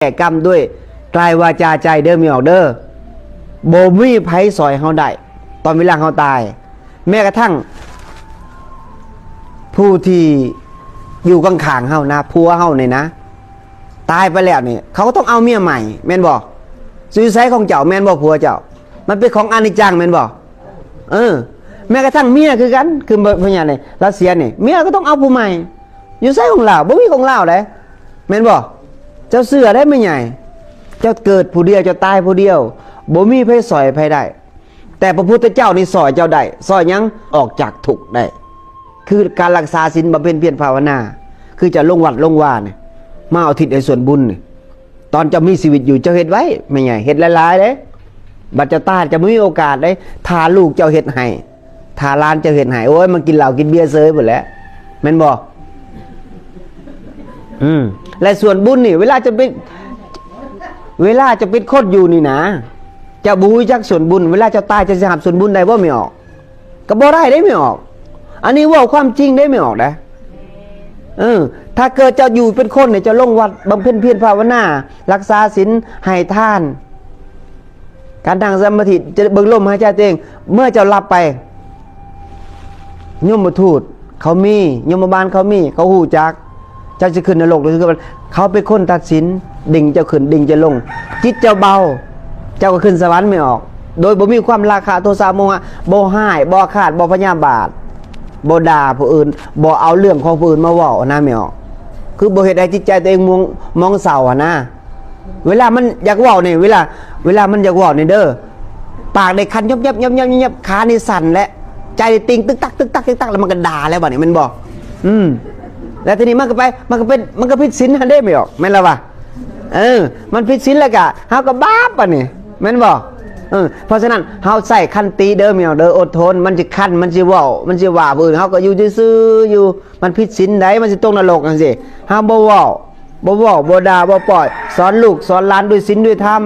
แก่กรรมด้วยกายวาจาใจเด้อมีออกเด้อโบมีไผซอยเฮาได้ตอนเวลาเฮาตายแม้กระทั่งผู้ที่อยู่ข้างๆเฮานะผัวเฮาเนี่ยนะตายไปแล้วนี่เขาก็ต้องเอาเมียใหม่แม่นบ่ซื้อไซของเจ้าแม่นบ่ผัวเจ้ามันเป็นของอนิจจังแม่นบ่แม้กระทั่งเมียคือกันคือพญาเนี่ยรัสเซียนี่เมียก็ต้องเอาผู้ใหม่อยู่ไซของลาวบ่มีของลาวเด้แม่นบ่เจ้าเสือได้ไม่ใหญ่เจ้าเกิดผู้เดียวเจ้าตายผู้เดียวบ่มีไผสอยไผได้แต่พระพุทธเจ้านี่สอยเจ้าได้สอยยังออกจากทุกข์ได้คือการรักษาศีลบำเพ็ญเพียรภาวนาคือจะลงวัดลงวาเนี่ยมาเอาทิศในส่วนบุญตอนจะมีชีวิตอยู่เจ้าเฮ็ดไว้ไม่ใหญ่เฮ็ดหลายๆเด้บัดเจ้าตายจะไม่มีโอกาสได้ทาลูกเจ้าเฮ็ดให้ทาล้านเจ้าเฮ็ดให้โอ้ยมันกินเหล้ากินเบียร์เซยหมดแล้วแม่นบ่และส่วนบุญนี่เวลาจะเป็นคนอยู่นี่นะจะบูจักส่วนบุญเวลาจะตายจะหับส่วนบุญได้บ่ไม่ออกก็บ่ได้ไม่ออกอันนี้ว่าความจริงได้ไม่ออกนะถ้าเกิดจะอยู่เป็นคนเนี่ยจะลงวัดบำเพ็ญเพียรภาวนารักษาศีลให้ทานการทางสมาธิจะเบิ่งลมหายใจตัวเองเมื่อจะหลับไปยมทูตเขามียมบาลเขามีเขาหูจักเจ้าจะขึ้นนรกหรือเขาเป็นคนตัดสินดิ่งจะขึ้นดิ่งจะลงจิตเจ้าเบาเจ้าก็ขึ้นสวรรค์ไม่ออกโดยบ่มีความราคะโทสะโมหะบ่ให้บ่ขาดบ่พยาบาทบ่ด่าผู้อื่นบ่เอาเรื่องของผู้อื่นมาเว้านะไม่ออกคือบ่เฮ็ดให้จิตใจตัวเองมองเศร้านะเวลามันอยากเว้านี่เวลามันอยากเว้านี่เด้อปากได้คันยับขานี่สั่นและใจติงตึกตักแล้วมันก็ด่าแล้วบัดนี้มันบอกแล้วทีนี้มันก็ผิดศีลได้ไม่ออกแม่นล่ะวะมันผิดศีลแล้วก็เฮาก็บาปป่ะนี่แม่นบ่เพราะฉะนั้นเฮาใส่คันตีเด้อแมวเด้ออดทนมันสิคันมันสิเว้ามันสิว่าผู้อื่นเฮาก็อยู่ซื่อๆอยู่มันผิดศีลใดมันสิตกนรกจังซี่เฮาบ่เว้าบ่ด่าบ่ปล่อยสอนลูกสอนหลานด้วยศีลด้วยธรรม